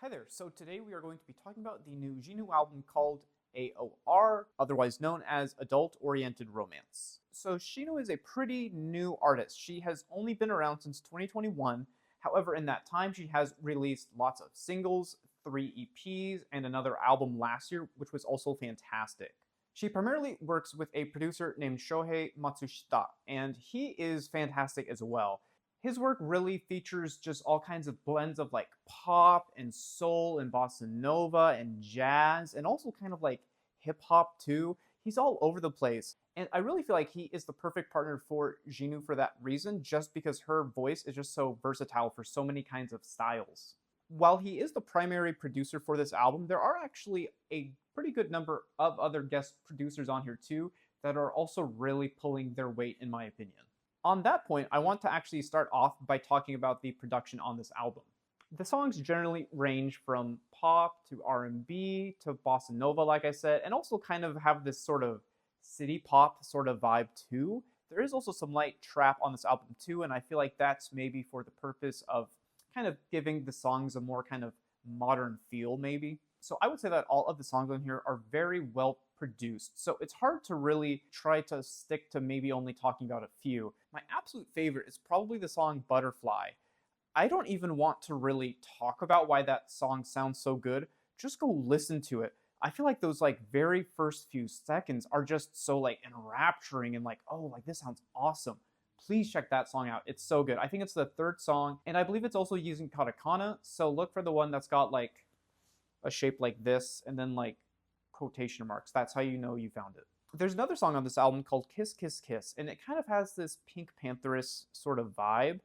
Hi there, so today we are going to be talking about the new XinU album called A.O.R, otherwise known as Adult Oriented Romance. So XinU is a pretty new artist. She has only been around since 2021. However, in that time, she has released lots of singles, 3 EPs, and another album last year, which was also fantastic. She primarily works with a producer named Shohei Matsushita, and he is fantastic as well. His work really features just all kinds of blends of like pop and soul and bossa nova and jazz and also kind of like hip hop too. He's all over the place. And I really feel like he is the perfect partner for XinU for that reason, just because her voice is just so versatile for so many kinds of styles. While he is the primary producer for this album, there are actually a pretty good number of other guest producers on here too that are also really pulling their weight in my opinion. On that point, I want to actually start off by talking about the production on this album. The songs generally range from pop to R&B to bossa nova, like I said, and also kind of have this sort of city pop sort of vibe too. There is also some light trap on this album too, and I feel like that's maybe for the purpose of kind of giving the songs a more kind of modern feel maybe. So I would say that all of the songs on here are very well produced. So it's hard to really try to stick to maybe only talking about a few. My absolute favorite is probably the song Butterfly. I don't even want to really talk about why that song sounds so good. Just go listen to it. I feel like those like very first few seconds are just so like enrapturing and like, oh, like this sounds awesome. Please check that song out. It's so good. I think it's the third song, and I believe it's also using katakana. So look for the one that's got like a shape like this and then like quotation marks. That's how you know you found it. There's another song on this album called Kiss Kiss Kiss, and it kind of has this Pink Pantheress sort of vibe.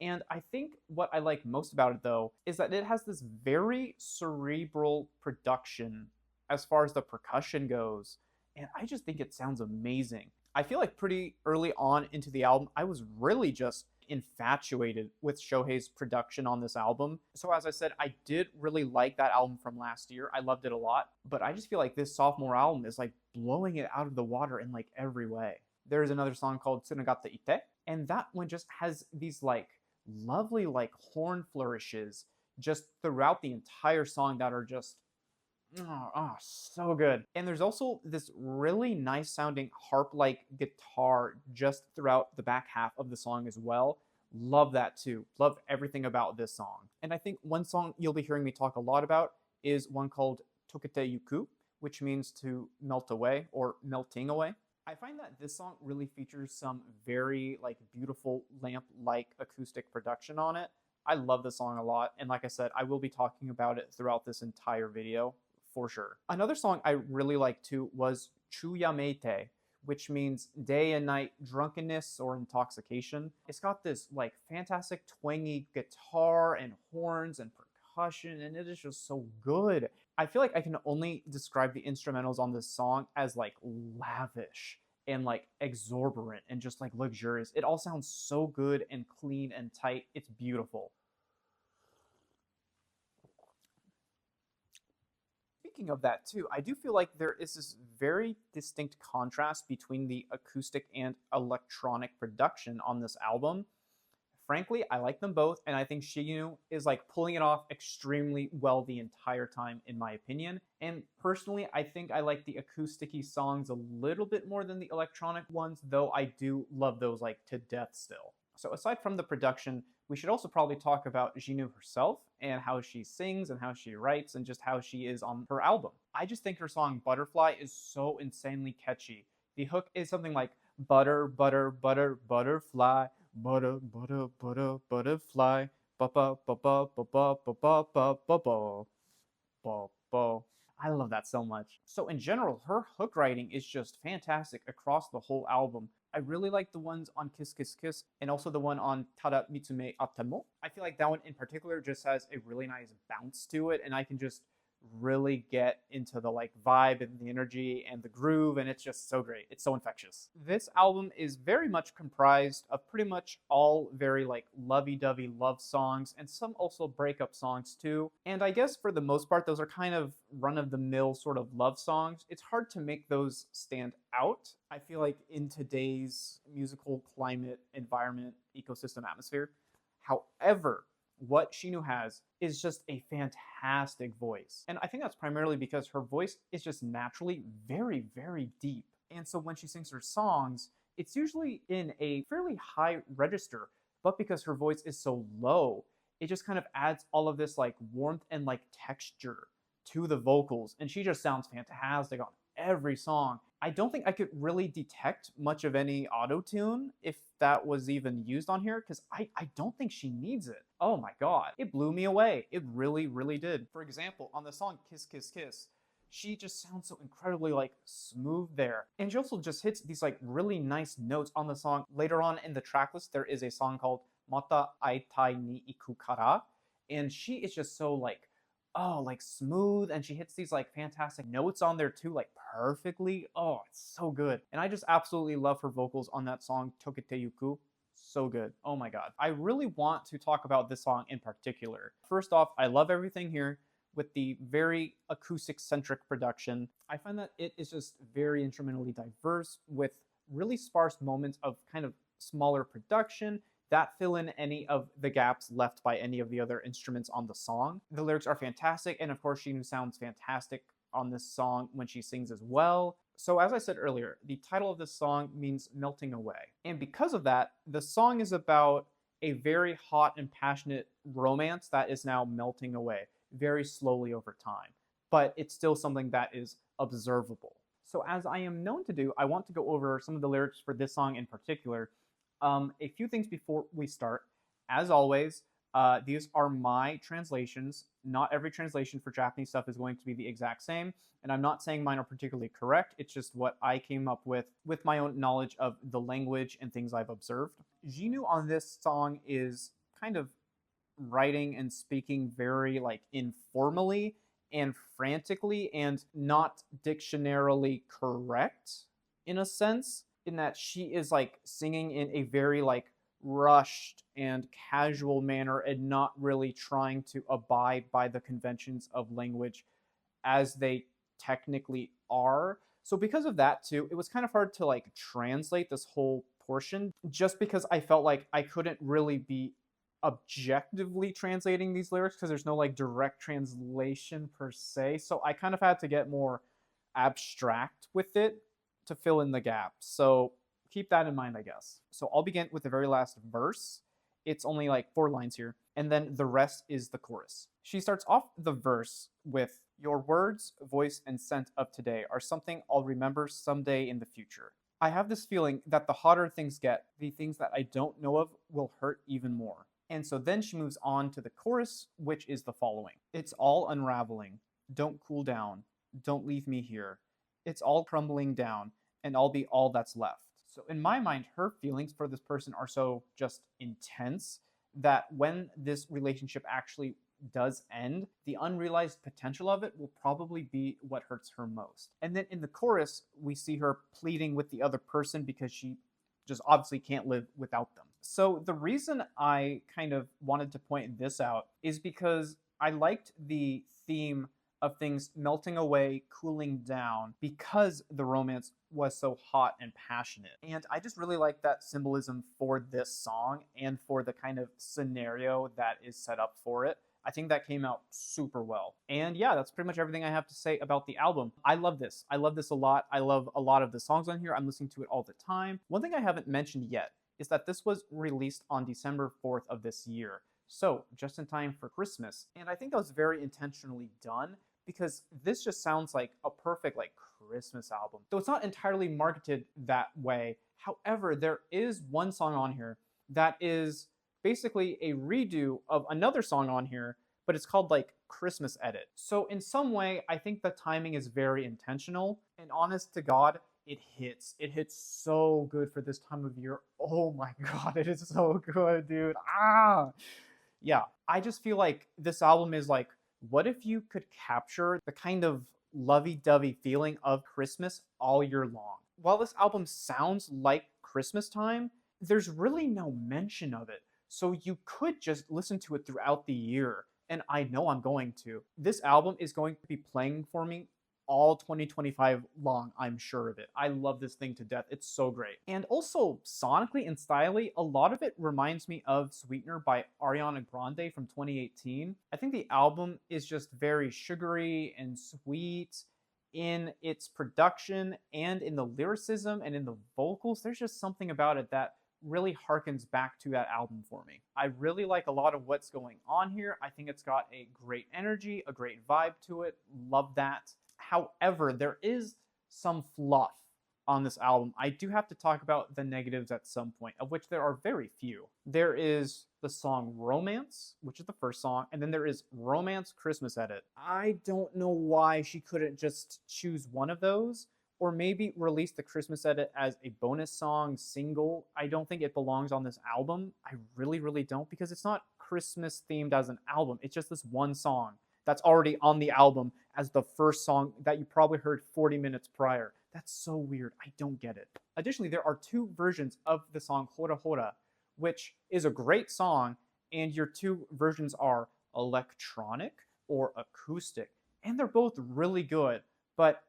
And I think what I like most about it though is that it has this very cerebral production as far as the percussion goes. And I just think it sounds amazing. I feel like pretty early on into the album, I was really just infatuated with Shohei's production on this album. So as I said, I did really like that album from last year. I loved it a lot, but I just feel like this sophomore album is like blowing it out of the water in like every way. There's another song called Tsunagata Ite, and that one just has these like lovely like horn flourishes just throughout the entire song that are just so good. And there's also this really nice sounding harp-like guitar just throughout the back half of the song as well. Love that too. Love everything about this song. And I think one song you'll be hearing me talk a lot about is one called Tokete Yuku, which means to melt away or melting away. I find that this song really features some very like beautiful lamp-like acoustic production on it. I love this song a lot, and like I said, I will be talking about it throughout this entire video for sure. Another song I really liked too was Chuyameite, which means day and night drunkenness or intoxication. It's got this like fantastic twangy guitar and horns and percussion, and it is just so good. I feel like I can only describe the instrumentals on this song as like lavish and like exorbitant and just like luxurious. It all sounds so good and clean and tight. It's beautiful. Speaking of that too, I do feel like there is this very distinct contrast between the acoustic and electronic production on this album. Frankly, I like them both, and I think XinU is like pulling it off extremely well the entire time, in my opinion. And personally, I think I like the acoustic-y songs a little bit more than the electronic ones, though I do love those like to death still. So aside from the production, we should also probably talk about XinU herself and how she sings and how she writes and just how she is on her album. I just think her song Butterfly is so insanely catchy. The hook is something like butter, butter, butter, butterfly, butter, butter, butter, butterfly, ba ba ba ba ba ba ba ba ba ba ba ba ba. I love that so much. So in general, her hook writing is just fantastic across the whole album. I really like the ones on Kiss Kiss Kiss and also the one on Tada Mitsume Atamo. I feel like that one in particular just has a really nice bounce to it, and I can just really get into the like vibe and the energy and the groove, and it's just so great. It's so infectious. This album is very much comprised of pretty much all very like lovey-dovey love songs and some also breakup songs too. And I guess for the most part those are kind of run-of-the-mill sort of love songs. It's hard to make those stand out. I feel like in today's musical climate, environment, ecosystem, atmosphere. However, what XinU has is just a fantastic voice. And I think that's primarily because her voice is just naturally very, very deep. And so when she sings her songs, it's usually in a fairly high register, but because her voice is so low, it just kind of adds all of this like warmth and like texture to the vocals. And she just sounds fantastic on every song. I don't think I could really detect much of any auto-tune if that was even used on here, because I don't think she needs it. Oh my god, it blew me away. It really, really did. For example, on the song Kiss Kiss Kiss, she just sounds so incredibly like smooth there. And she also just hits these like really nice notes on the song. Later on in the track list, there is a song called Mata Aitai ni Iku Kara, and she is just so like, oh, like smooth, and she hits these like fantastic notes on there too, like perfectly. Oh, it's so good. And I just absolutely love her vocals on that song Tokete Yuku. So good. Oh my god. I really want to talk about this song in particular. First off, I love everything here with the very acoustic-centric production. I find that it is just very instrumentally diverse with really sparse moments of kind of smaller production that fill in any of the gaps left by any of the other instruments on the song. The lyrics are fantastic, and of course XinU sounds fantastic on this song when she sings as well. So as I said earlier, the title of this song means melting away. And because of that, the song is about a very hot and passionate romance that is now melting away very slowly over time. But it's still something that is observable. So as I am known to do, I want to go over some of the lyrics for this song in particular. A few things before we start. As always, these are my translations. Not every translation for Japanese stuff is going to be the exact same, and I'm not saying mine are particularly correct. It's just what I came up with my own knowledge of the language and things I've observed. XinU on this song is kind of writing and speaking very like informally and frantically and not dictionarily correct in a sense, in that she is like singing in a very like rushed and casual manner and not really trying to abide by the conventions of language as they technically are. So because of that too, it was kind of hard to like translate this whole portion just because I felt like I couldn't really be objectively translating these lyrics because there's no like direct translation per se. So I kind of had to get more abstract with it to fill in the gaps. So keep that in mind, I guess. So I'll begin with the very last verse. It's only like 4 lines here, and then the rest is the chorus. She starts off the verse with, "Your words, voice, and scent of today are something I'll remember someday in the future. I have this feeling that the hotter things get, the things that I don't know of will hurt even more." And so then she moves on to the chorus, which is the following. "It's all unraveling. Don't cool down. Don't leave me here. It's all crumbling down, and I'll be all that's left." So in my mind, her feelings for this person are so just intense that when this relationship actually does end, the unrealized potential of it will probably be what hurts her most. And then in the chorus, we see her pleading with the other person because she just obviously can't live without them. So the reason I kind of wanted to point this out is because I liked the theme of things melting away, cooling down, because the romance was so hot and passionate. And I just really like that symbolism for this song and for the kind of scenario that is set up for it. I think that came out super well. And yeah, that's pretty much everything I have to say about the album. I love this. I love this a lot. I love a lot of the songs on here. I'm listening to it all the time. One thing I haven't mentioned yet is that this was released on December 4th of this year. So just in time for Christmas. And I think that was very intentionally done, because this just sounds like a perfect like Christmas album. Though it's not entirely marketed that way. However, there is one song on here that is basically a redo of another song on here, but it's called like Christmas Edit. So in some way, I think the timing is very intentional, and honest to God, it hits. It hits so good for this time of year. Oh my God, it is so good, dude. Yeah, I just feel like this album is like, what if you could capture the kind of lovey-dovey feeling of Christmas all year long? While this album sounds like Christmas time, there's really no mention of it. So you could just listen to it throughout the year, and I know I'm going to. This album is going to be playing for me all 2025 long, I'm sure of it. I love this thing to death. It's so great. And also, sonically and stylely, a lot of it reminds me of Sweetener by Ariana Grande from 2018. I think the album is just very sugary and sweet in its production and in the lyricism and in the vocals. There's just something about it that really harkens back to that album for me. I really like a lot of what's going on here. I think it's got a great energy, a great vibe to it. Love that. However, there is some fluff on this album. I do have to talk about the negatives at some point, of which there are very few. There is the song Romance, which is the first song, and then there is Romance Christmas Edit. I don't know why she couldn't just choose one of those, or maybe release the Christmas Edit as a bonus song single. I don't think it belongs on this album. I really, really don't, because it's not Christmas themed as an album. It's just this one song that's already on the album as the first song that you probably heard 40 minutes prior. That's so weird. I don't get it. Additionally, there are two versions of the song Hora Hora, which is a great song, and your two versions are electronic or acoustic, and they're both really good, but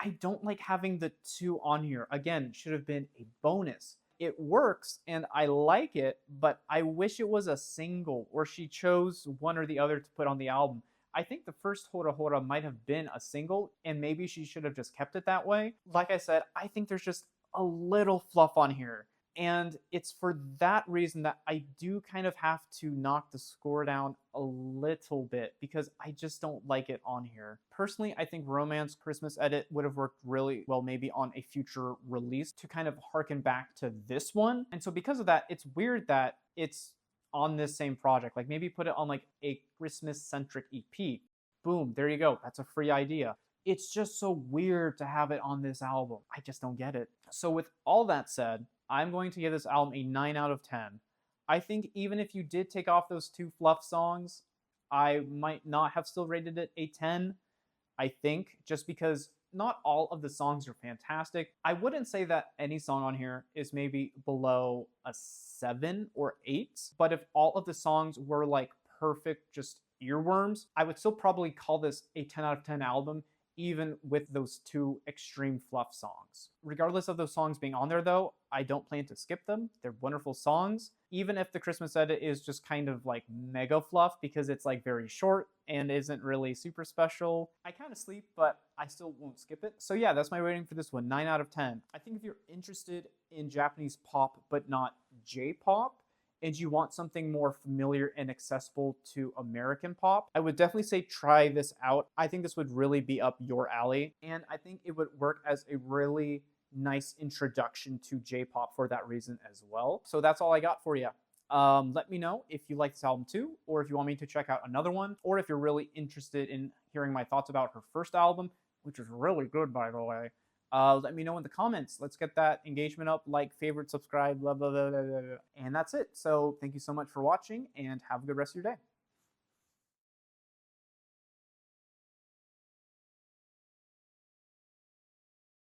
I don't like having the two on here. Again, should have been a bonus. It works and I like it, but I wish it was a single, or she chose one or the other to put on the album. I think the first Hora Hora might have been a single, and maybe she should have just kept it that way. Like I said, I think there's just a little fluff on here. And it's for that reason that I do kind of have to knock the score down a little bit, because I just don't like it on here. Personally, I think Romance Christmas Edit would have worked really well maybe on a future release to kind of harken back to this one. And so because of that, it's weird that it's on this same project. Like maybe put it on like a Christmas-centric EP. Boom, there you go. That's a free idea. It's just so weird to have it on this album. I just don't get it. So with all that said, I'm going to give this album a 9 out of 10. I think even if you did take off those two fluff songs, I might not have still rated it a 10. I think, just because not all of the songs are fantastic. I wouldn't say that any song on here is maybe below a 7 or 8, but if all of the songs were like perfect, just earworms, I would still probably call this a 10 out of 10 album, even with those two extreme fluff songs. Regardless of those songs being on there though, I don't plan to skip them. They're wonderful songs. Even if the Christmas Edit is just kind of like mega fluff because it's like very short and isn't really super special, I kind of sleep, but I still won't skip it. So yeah, that's my rating for this one, 9 out of 10. I think if you're interested in Japanese pop but not J-pop, and you want something more familiar and accessible to American pop, I would definitely say try this out. I think this would really be up your alley, and I think it would work as a really nice introduction to J-pop for that reason as well. So that's all I got for you. Let me know if you like this album too, or if you want me to check out another one, or if you're really interested in hearing my thoughts about her first album, which is really good, by the way. Let me know in the comments. Let's get that engagement up, like, favorite, subscribe, blah, blah, blah, blah, blah. And that's it. So thank you so much for watching, and have a good rest of your day.